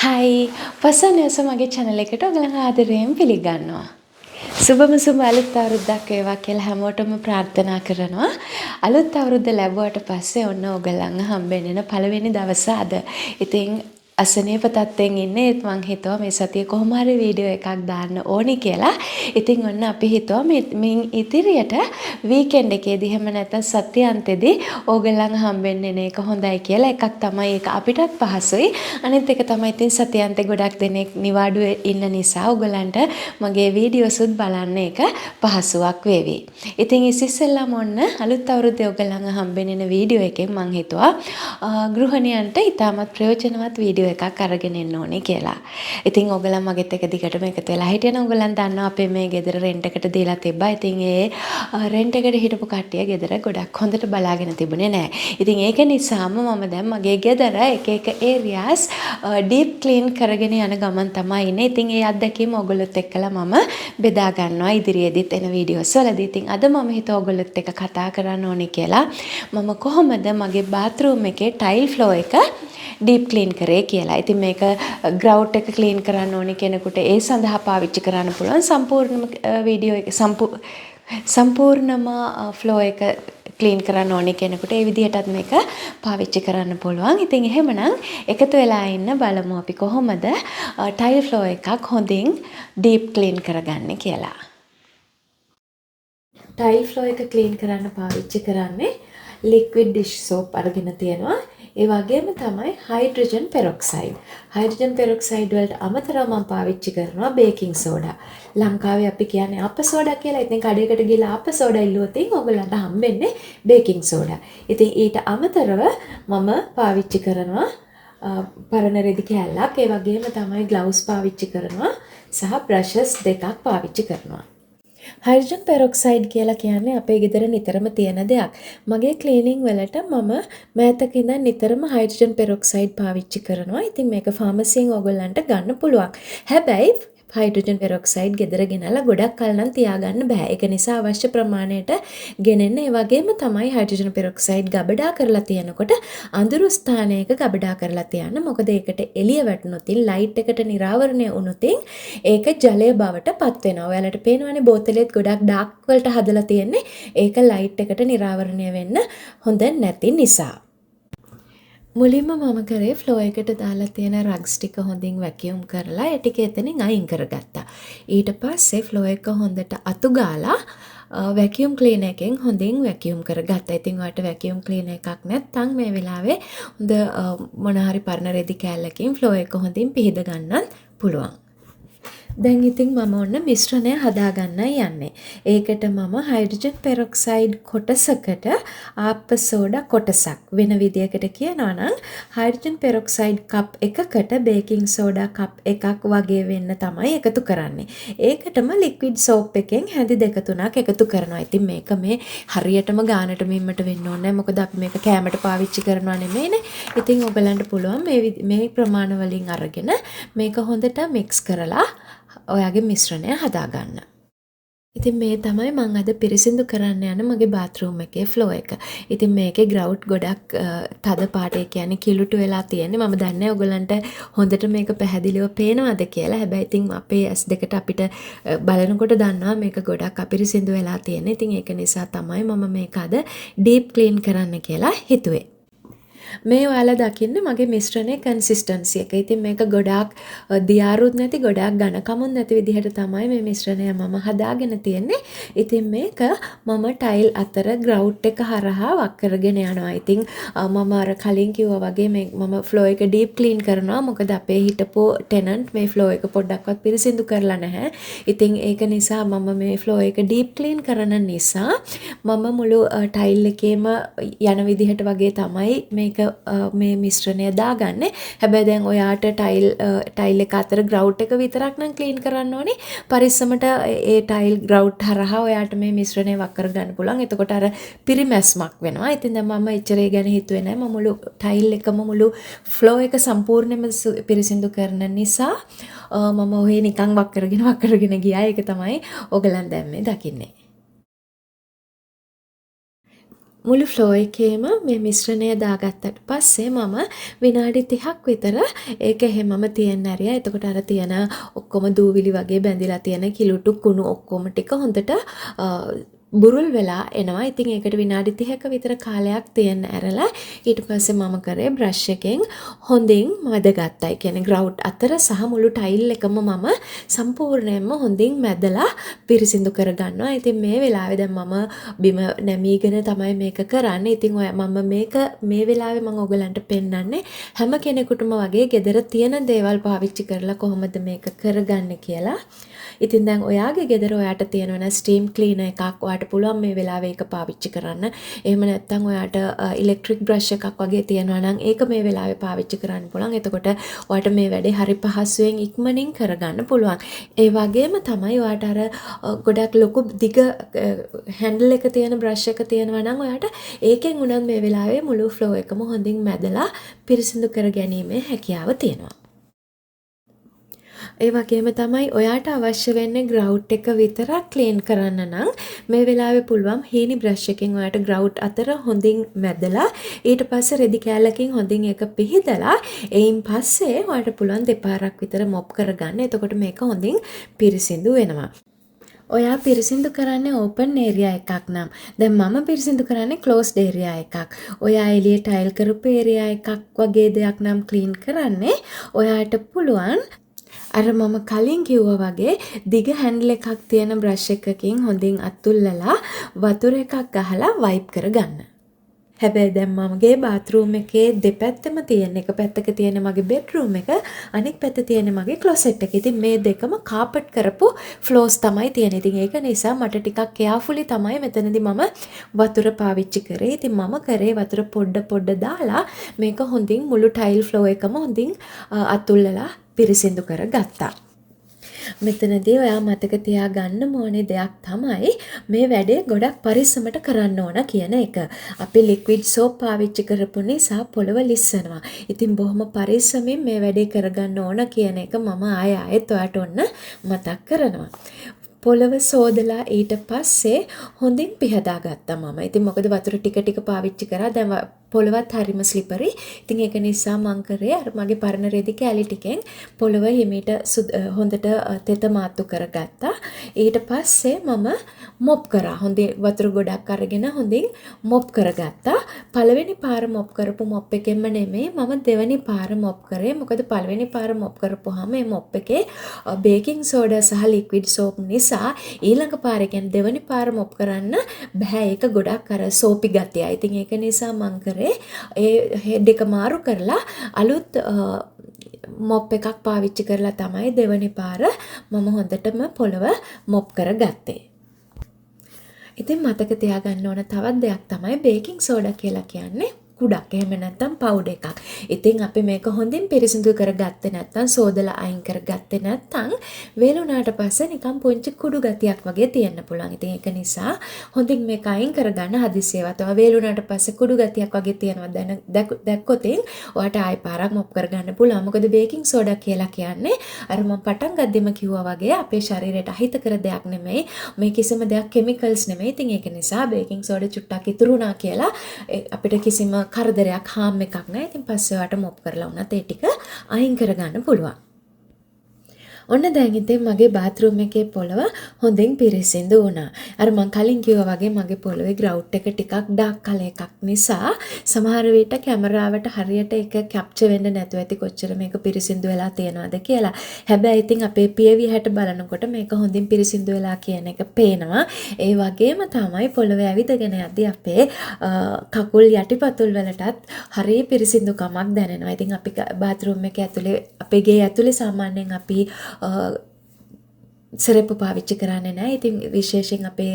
හයි පසන්නස මගේ චැනල එකට ඔයගලන් ආදරයෙන් පිළිගන්නවා. සුබම සුබ අලුත් අවුරුද්දක් වේවා කියලා හැමෝටම ප්‍රාර්ථනා කරනවා. අලුත් අවුරුද්ද ලැබුවට පස්සේ ඔන්න ඔයගලන් හම්බෙන්න පළවෙනි දවස අද. ඉතින් අසනීප තත්ත්වෙන් ඉන්නේ ඒත් මං හිතුවා මේ සතියේ කොහොම හරි වීඩියෝ එකක් දාන්න ඕනි කියලා. ඉතින් ඔන්න අපි හිතුවා මේ ඉදිරියට වීකෙන්ඩ් එකේදී එහෙම නැත්නම් සතියාන්තෙදී ඕගොල්ලන් හම්බෙන්න එන එක හොඳයි කියලා. එකක් තමයි ඒක අපිටත් පහසුයි. අනිත් එක තමයි ඉතින් සතියාන්තේ ගොඩක් දෙනෙක් නිවාඩුවේ ඉන්න නිසා ඕගොල්ලන්ට මගේ වීඩියෝසුත් බලන්න එක පහසුවක් වේවි. ඉතින් ඉස්සෙල්ලාම ඔන්න අලුත් අවුරුද්දේ ඕගොල්ලන් හම්බෙන්න එන වීඩියෝ එකෙන් මං හිතුවා ගෘහණියන්ට ඉතාමත් ප්‍රයෝජනවත් වීඩියෝ එකක් අරගෙන එන්න ඕනේ කියලා. ඉතින් ඕගොල්ලන් මගෙත් එක දිගටම එකතු වෙලා හිටියන ඕගොල්ලන් දන්නවා අපේ මේ ගෙදර රෙන්ට් එකට දීලා තිබ්බා. ඉතින් ඒ රෙන්ට් එකට හිටපු කට්ටිය ගෙදර ගොඩක් හොඳට බලාගෙන තිබුණේ නැහැ. ඉතින් ඒක නිසාම මම දැන් මගේ ගෙදර එක එක ඒරියාස් ඩීප් ක්ලීන් කරගෙන යන ගමන් තමයි ඉන්නේ. ඉතින් ඒ අත්දැකීම ඕගොල්ලොත් එක්කලා මම බෙදා ගන්නවා ඉදිරියේදීත් එන වීඩියෝස් වලදී. ඉතින් අද මම හිතුවා ඕගොල්ලොත් එක්ක කතා කරන්න ඕනේ කියලා. මම කොහොමද මගේ බාත්රූම් එකේ ටයිල් ෆ්ලෝ එක ඩීප් ක්ලීන් කරේ කියලා. ඉතින් මේක ග්‍රවුට් එක ක්ලීන් කරන්න ඕනි කෙනෙකුට ඒ සඳහා පාවිච්චි කරන්න පුළුවන් සම්පූර්ණ වීඩියෝ එක සම්පූර්ණම ෆ්ලෝ එක ක්ලීන් කරන්න ඕනි කෙනෙකුට ඒ විදිහටත් මේක පාවිච්චි කරන්න පුළුවන්. ඉතින් එහෙමනම් එකතු වෙලා ඉන්න බලමු අපි කොහොමද ටයිල් ෆ්ලෝ එකක් හොඳින් ඩීප් ක්ලීන් කරගන්නේ කියලා. ටයිල් ෆ්ලෝ එක ක්ලීන් කරන්න පාවිච්චි කරන්නේ ලික්විඩ් ඩිෂ් සෝප් අරගෙන තියෙනවා. ඒ වගේම තමයි හයිඩ්‍රජන් පෙරොක්සයිඩ්. හයිඩ්‍රජන් පෙරොක්සයිඩ් වලට අමතරව මම පාවිච්චි කරනවා බේකින් සෝඩා. ලංකාවේ අපි කියන්නේ අප සෝඩා කියලා. ඉතින් කඩේකට ගිහලා අප සෝඩා ඉල්ලුවොත් ඔයගොල්ලන්ට හම්බෙන්නේ බේකින් සෝඩා. ඉතින් ඊට අමතරව මම පාවිච්චි කරනවා පරණ රෙදි කෑල්ලක්. ඒ වගේම තමයි ග්ලව්ස් පාවිච්චි කරනවා සහ බ්‍රෂස් දෙකක් පාවිච්චි කරනවා. හයිඩ්‍රජන් පෙරොක්සයිඩ් කියලා කියන්නේ අපේ ගෙදර නිතරම තියෙන දෙයක්. මගේ ක්ලීනින් වලට මම මෑතක ඉඳන් නිතරම හයිඩ්‍රජන් පෙරොක්සයිඩ් පාවිච්චි කරනවා. ඉතින් මේක ෆාමසියෙන් ඕගොල්ලන්ට ගන්න පුළුවන්. හැබැයි හයිඩ්‍රජන් පෙරොක්සයිඩ් ගෙදර ගෙනලා ගොඩක් කල් නම් තියාගන්න බෑ. ඒක නිසා අවශ්‍ය ප්‍රමාණයට ගෙනෙන්න. ඒ වගේම තමයි හයිඩ්‍රජන් පෙරොක්සයිඩ් ගබඩා කරලා තියනකොට අඳුරු ස්ථානයක ගබඩා කරලා තියන්න. මොකද ඒකට එළිය වැටුනොත් ලයිට් එකට නිරාවරණය වුණොත් ඒක ජලය බවට පත් වෙනවා. ඔයාලට පේනවනේ බෝතලෙත් ගොඩක් ඩාර්ක් වලට හදලා තියෙන්නේ. ඒක ලයිට් එකට නිරාවරණය වෙන්න හොඳ නැති නිසා. මුලින්ම මම කරේ ෆ්ලෝ එකට දාලා තියෙන රග්ස් ටික හොඳින් වැකියුම් කරලා ඒ ටික එතනින් අයින් කරගත්තා. ඊට පස්සේ ෆ්ලෝ එක හොඳට අතු ගාලා වැකියුම් ක්ලීනර් එකෙන් හොඳින් වැකියුම් කරගත්තා. ඉතින් ඔයාලට වැකියුම් ක්ලීනර් එකක් නැත්නම් මේ වෙලාවේ හොඳ මොන හරි පරණ රෙදි කෑල්ලකින් ෆ්ලෝ එක හොඳින් පිහද ගන්නත් පුළුවන්. දැන් ඉතින් මම ඔන්න මිශ්‍රණය හදාගන්නයි යන්නේ. ඒකට මම හයිඩ්‍රජන් පෙරොක්සයිඩ් කොටසකට ආප්ප සෝඩා කොටසක් වෙන විදියකට කියනවා නම් හයිඩ්‍රජන් පෙරොක්සයිඩ් කප් එකකට බේකින් සෝඩා කප් එකක් වගේ වෙන්න තමයි එකතු කරන්නේ. ඒකටම ලික්විඩ් සෝප් එකෙන් හැඳි දෙක තුනක් එකතු කරනවා. ඉතින් මේක මේ හරියටම ගානට මෙන්නට වෙන්න ඕනේ නැහැ. මොකද අපි මේක කෑමට පාවිච්චි කරනවා නෙමෙයිනේ. ඉතින් ඔයගලන්ට පුළුවන් මේ ප්‍රමාණ වලින් අරගෙන මේක හොඳට මික්ස් කරලා ඔයාගේ මිශ්‍රණය හදාගන්න. ඉතින් මේ තමයි මම අද පිරිසිදු කරන්න යන මගේ බාත්රූම් එකේ ෆ්ලෝ එක. ඉතින් මේකේ ග්‍රවුට් ගොඩක් තද පාට, ඒ කියන්නේ කිලුටු වෙලා තියෙන්නේ. මම දන්නේ ඔයගලන්ට හොඳට මේක පැහැදිලිව පේනවද කියලා. හැබැයි ඉතින් අපේ S2ට අපිට බලනකොට දන්නවා මේක ගොඩක් අපිරිසිදු වෙලා තියෙන්නේ. ඉතින් ඒක නිසා තමයි මම මේක අද ඩීප් ක්ලීන් කරන්න කියලා හිතුවේ. මේ ඔයාලා දකින්න මගේ මිශ්‍රණයේ කන්සිස්ටන්සි එක. ඉතින් මේක ගොඩාක් දියාරුත් නැති, ගොඩාක් ඝනකමුත් නැති විදිහට තමයි මේ මිශ්‍රණය මම හදාගෙන තියෙන්නේ. ඉතින් මේක මම ටයිල් අතර ග්‍රවුට් එක හරහා වක් කරගෙන යනවා. ඉතින් මම අර කලින් කිව්වා වගේ මම ෆ්ලෝ එක ඩීප් ක්ලීන් කරනවා. මොකද අපේ හිටපු ටෙනන්ට් මේ ෆ්ලෝ එක පොඩ්ඩක්වත් පිරිසිදු කරලා නැහැ. ඉතින් ඒක නිසා මම මේ ෆ්ලෝ එක ඩීප් ක්ලීන් කරන නිසා මම මුළු ටයිල් එකේම යන විදිහට වගේ තමයි මේක මේ මිශ්‍රණය දාගන්නේ. හැබැයි දැන් ඔයාට ටයිල් එක අතර ග්‍රවුට් එක විතරක් නම් ක්ලීන් කරන්න ඕනේ. පරිස්සමට ඒ ටයිල් ග්‍රවුට් හරහා ඔයාට මේ මිශ්‍රණය වක් කරගන්න පුළුවන්. එතකොට අර පිරිමැස්මක් වෙනවා. ඉතින් දැන් මම එච්චරේ ගැන හිතුවේ නැහැ. මම මුළු ටයිල් එකම මුළු ෆ්ලෝ එක සම්පූර්ණයෙන්ම පිරිසිදු කරන නිසා මම ඔහේ නිකන් වක් කරගෙන ගියා. ඒක තමයි ඔයගලන් දැන් මේ දකින්නේ. මුළු ෆ්ලෝ එකේම මේ මිශ්‍රණය දාගත්තට පස්සේ මම විනාඩි 30ක් විතර ඒක එහෙමම තියන්න ඇරියා. එතකොට අර තියෙන ඔක්කොම දූවිලි වගේ බැඳිලා තියෙන කිලුටු කුණු ඔක්කොම ටික හොඳට බුරුල් වෙලා එනවා. ඉතින් ඒකට විනාඩි 30ක විතර කාලයක් තියන්න ඇරලා ඊට පස්සේ මම කරේ බ්‍රෂ් එකෙන් හොඳින් මැදගත්තා. ඒ කියන්නේ ග්‍රවුට් අතර සහ මුළු ටයිල් එකම මම සම්පූර්ණයෙන්ම හොඳින් මැදලා පිරිසිදු කරගන්නවා. ඉතින් මේ වෙලාවේ දැන් මම බිම නැමීගෙන තමයි මේක කරන්නේ. ඉතින් ඔය මම මේක මේ වෙලාවේ මම ඔයගලන්ට පෙන්නන්නේ හැම කෙනෙකුටම වගේ ගෙදර තියෙන දේවල් පාවිච්චි කරලා කොහොමද මේක කරගන්නේ කියලා. ඉතින් දැන් ඔයාගේ ගෙදර ඔයාට තියෙනවා ස්ටීම් ක්ලීනර් එකක් ඔයාට පුළුවන් මේ වෙලාවේ ඒක පාවිච්චි කරන්න. එහෙම නැත්නම් ඔයාට ඉලෙක්ට්‍රික් බ්‍රෂ් එකක් වගේ තියෙනවා නම් ඒක මේ වෙලාවේ පාවිච්චි කරන්න පුළුවන්. එතකොට ඔයාට මේ වැඩේ හරි පහසුවෙන් ඉක්මනින් කරගන්න පුළුවන්. ඒ වගේම තමයි ඔයාට අර ගොඩක් ලොකු දිග හැන්ඩල් එක තියෙන බ්‍රෂ් එක තියෙනවා නම් ඔයාට ඒකෙන් උනත් මේ වෙලාවේ මුළු ෆ්ලෝ එකම හොඳින් මැදලා පිරිසිදු කර ගැනීමේ හැකියාව තියෙනවා. ඒ වගේම තමයි ඔයාට අවශ්‍ය වෙන්නේ ග්‍රවුට් එක විතරක් ක්ලීන් කරන්න නම් මේ වෙලාවේ පුළුවන් හීනි බ්‍රෂ් එකෙන් ඔයාට ග්‍රවුට් අතර හොඳින් මැදලා ඊට පස්සේ රෙදි කෑල්ලකින් හොඳින් ඒක පිහදලා එයින් පස්සේ ඔයාට පුළුවන් දෙපාරක් විතර මොප් කරගන්න. එතකොට මේක හොඳින් පිරිසිදු වෙනවා. ඔයා පිරිසිදු කරන්නේ ඕපන් ඒරියා එකක් නම් දැන් මම පිරිසිදු කරන්නේ ක්ලෝස්ඩ් ඒරියා එකක්. ඔයා එළිය ටයිල් කරපු ඒරියා එකක් වගේ දෙයක් නම් ක්ලීන් කරන්නේ ඔයාට පුළුවන් අර මම කලින් කිව්වා වගේ දිග හැන්ඩල් එකක් තියෙන බ්‍රෂ් එකකින් හොඳින් අතුල්ලලා වතුර එකක් ගහලා වයිප් කරගන්න. හැබැයි දැන් මමගේ බාත්රූම් එකේ දෙපැත්තම තියෙන එක පැත්තක තියෙන මගේ බෙඩ්රූම් එක අනෙක් පැත්තේ තියෙන මගේ ක්ලොසෙට් එක. ඉතින් මේ දෙකම කාපට් කරපු ෆ්ලෝස් තමයි තියෙන්නේ. ඉතින් ඒක නිසා මට ටිකක් කෙයාෆුලි තමයි මෙතනදී මම වතුර පාවිච්චි කරේ. ඉතින් මම කරේ වතුර පොඩ දාලා මේක හොඳින් මුළු ටයිල් ෆ්ලෝ එකම හොඳින් අතුල්ලලා පිරිසිදු කරගත්තා. මෙතනදී ඔයා මතක තියාගන්න ඕනේ දෙයක් තමයි මේ වැඩේ ගොඩක් පරිස්සමට කරන්න ඕන කියන එක. අපි ලික්විඩ් සෝප් පාවිච්චි කරපු නිසා පොළව ලිස්සනවා. ඉතින් බොහොම පරිස්සමින් මේ වැඩේ කරගන්න ඕන කියන එක මම ආයෙත් ඔයාට ඔන්න මතක් කරනවා. පොළව සෝදලා ඊට පස්සේ හොඳින් පිහදා ගත්තා මම. ඉතින් මොකද වතුර ටික ටික පාවිච්චි කරා. දැන් පොළවත් හරිම ස්ලිපරි. ඉතින් ඒක නිසා මං කරේ අර මගේ පරණ රෙදි කෑලි ටිකෙන් පොළව හිමීට හොඳට තෙත මාත්තු කරගත්තා. ඊට පස්සේ මම මොප් කරා. හොඳින් වතුර ගොඩක් අරගෙන හොඳින් මොප් කරගත්තා. පළවෙනි පාර මොප් කරපු මොප් එකෙන්ම නෙමෙයි මම දෙවෙනි පාර මොප් කරේ. මොකද පළවෙනි පාර මොප් කරපුවාම මේ මොප් එකේ බේකින් සෝඩා සහ ලික්විඩ් සෝප් නිසා ඊළඟ පාර කියන්නේ දෙවෙනි පාර මොප් කරන්න බෑ. ඒක ගොඩක් අර සෝපි ගතියයි. ඉතින් ඒක නිසා මං ඒ හෙඩ් එක මාරු කරලා අලුත් මොප් එකක් පාවිච්චි කරලා තමයි දෙවනි පාර මම හොඳටම පොළව මොප් කරගත්තේ. ඉතින් මතක තියාගන්න ඕන තවත් දෙයක් තමයි බේකින් සෝඩා කියලා කියන්නේ කුඩක් එහෙම නැත්නම් පවුඩර් එකක්. ඉතින් අපි මේක හොඳින් පිරිසිදු කරගත්තේ නැත්නම් සෝදලා අයින් කරගත්තේ නැත්නම් වේලුණාට පස්සේ නිකන් පුංචි කුඩු ගතියක් වගේ තියෙන්න පුළුවන්. ඉතින් ඒක නිසා හොඳින් මේක අයින් කරගන්න හදිස්සියවත්. ඔය වේලුණාට පස්සේ කුඩු ගතියක් වගේ තියෙනවා දැක්කොත් ඔයාට ආයෙ පාරක් මොප් කරගන්න පුළුවන්. මොකද බේකින් සෝඩා කියලා කියන්නේ අර මම පටන් ගද්දිම කිව්වා වගේ අපේ ශරීරයට අහිතකර දෙයක් නෙමෙයි. මේ කිසිම දෙයක් කෙමිකල්ස් නෙමෙයි. ඉතින් ඒක නිසා බේකින් සෝඩා චුට්ටක් ඉතුරු වුණා කියලා අපිට කිසිම කරදරයක් හාම් එකක් නැහැ. ඉතින් පස්සේ ඔයාට මොප් කරලා වුණත් ඒ ටික අයින් කරගන්න පුළුවන්. ඔන්න දැන් ඉතින් මගේ බාත්රූම් එකේ පොළව හොඳින් පිරිසිදු වුණා. අර මං කලින් කිව්වා වගේ මගේ පොළවේ ග්‍රවුට් එක ටිකක් ඩාර්ක් කලර් එකක් නිසා සමහර විට කැමරාවට හරියට ඒක කැප්චර් වෙන්න නැතුව ඇති කොච්චර මේක පිරිසිදු වෙලා තියෙනවද කියලා. හැබැයි ඉතින් අපේ පියවි හැට බලනකොට මේක හොඳින් පිරිසිදු වෙලා කියන එක පේනවා. ඒ වගේම තමයි පොළවේ ඇවිදගෙන යද්දී අපේ කකුල් යටිපතුල් වලටත් හරිය පිරිසිදුකමක් දැනෙනවා. ඉතින් අපි බාත්රූම් එක ඇතුලේ අපේ ගේ ඇතුලේ සාමාන්‍යයෙන් අපි සෙරෙප්පු පාවිච්චි කරන්නේ නැහැ. ඉතින් විශේෂයෙන් අපේ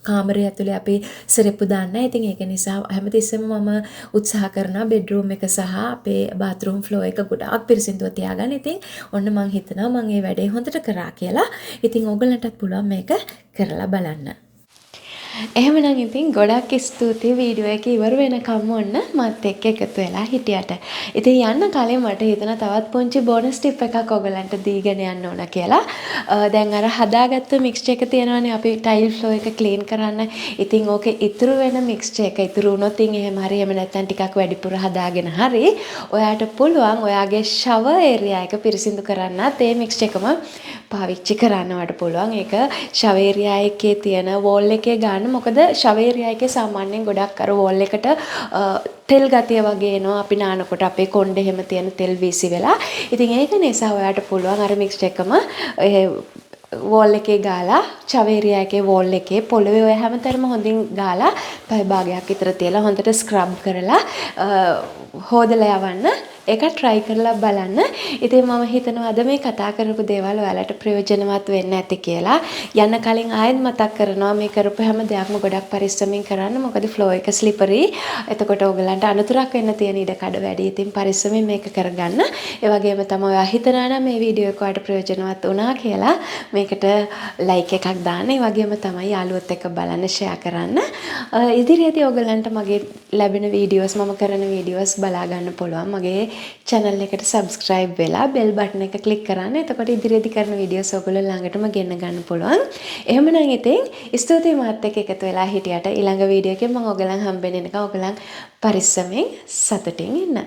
කාමරය ඇතුලේ අපි සෙරෙප්පු දාන්නේ නැහැ. ඉතින් ඒක නිසා හැමතිස්සෙම මම උත්සාහ කරනවා බෙඩ්රූම් එක සහ අපේ බාත්රූම් ෆ්ලෝ එක ගොඩාක් පිරිසිදුව තියාගන්න. ඉතින් ඔන්න මම හිතනවා මම මේ වැඩේ හොඳට කරා කියලා. ඉතින් ඕගලන්ටත් පුළුවන් මේක කරලා බලන්න. එහෙමනම් ඉතින් ගොඩක් ස්තුතියි වීඩියෝ එක ඉවර වෙනකම් ඔන්න මත් එක්ක එකතු වෙලා හිටියට. ඉතින් යන්න කලින් මට හිතුණා තවත් පුංචි බෝනස් ටිප් එකක් ඔයගලන්ට දීගෙන යන්න ඕන කියලා. දැන් අර හදාගත්ත මික්ස්චර් එක තියෙනවානේ අපි ටයිල් ෆ්ලෝ එක ක්ලීන් කරන්න. ඉතින් ඕකේ ඉතුරු වෙන මික්ස්චර් එක ඉතුරු වුණොත් එහෙම හරි එහෙම නැත්නම් ටිකක් වැඩිපුර හදාගෙන හරි ඔයාට පුළුවන් ඔයාගේ ෂවර් ඒරියා එක පිරිසිදු කරන්නත් ඒ මික්ස්චර් එකම පාවිච්චි කරන්නවට පුළුවන්. ඒක ෂවර් ඒරියා එකේ තියෙන වෝල් එකේ ගන්න. මොකද ෂවර් ඒරියා එකේ සාමාන්‍යයෙන් ගොඩක් අර වෝල් එකට තෙල් ගතිය වගේ එනවා. අපි නානකොට අපේ කොණ්ඩේ එහෙම තියෙන තෙල් වීසි වෙලා. ඉතින් ඒක නිසා ඔයාට පුළුවන් අර මික්ස්චර් එකම වෝල් එකේ ගාලා ෂවර් ඒරියා එකේ වෝල් එකේ පොළවේ ඔය හැමතැනම හොඳින් ගාලා පැය භාගයක් විතර තියලා හොඳට ස්ක්‍රබ් කරලා හොදලා යවන්න. ඒක try කරලා බලන්න. ඉතින් මම හිතනවා අද මේ කතා කරපු දේවල් ඔයාලට ප්‍රයෝජනවත් වෙන්න ඇති කියලා. යන්න කලින් ආයෙත් මතක් කරනවා මේ කරපු හැම දෙයක්ම ගොඩක් පරිස්සමින් කරන්න. මොකද ෆ්ලෝ එක ස්ලිපරි. එතකොට ඔයගලන්ට අනතුරක් වෙන්න තියෙන ඉඩ කඩ වැඩි. ඉතින් පරිස්සමින් මේක කරගන්න. ඒ වගේම තමයි ඔයා හිතනවා නම් මේ වීඩියෝ එක ඔයාලට ප්‍රයෝජනවත් වුණා කියලා මේකට ලයික් එකක් දාන්න. ඒ වගේම තමයි යාළුවොත් එක්ක බලන්න ෂෙයා කරන්න. ඉදිරියේදී ඔයගලන්ට මගේ ලැබෙන වීඩියෝස් මම කරන වීඩියෝස් බලා ගන්න පුළුවන්. මගේ channel එකට subscribe වෙලා bell button එක click කරන්න. එතකොට ඉදිරියේදී කරන වීඩියෝස් ඔයගොල්ලෝ ළඟටම ගෙන්න ගන්න පුළුවන්. එහෙමනම් ඉතින් ස්තුතියි මාත් එක්ක එකතු වෙලා හිටියට ඊළඟ වීඩියෝ එකෙන් මම ඔයගලන් හම්බෙන්න එනකම් ඔයගලන් පරිස්සමෙන් සතුටින් ඉන්න.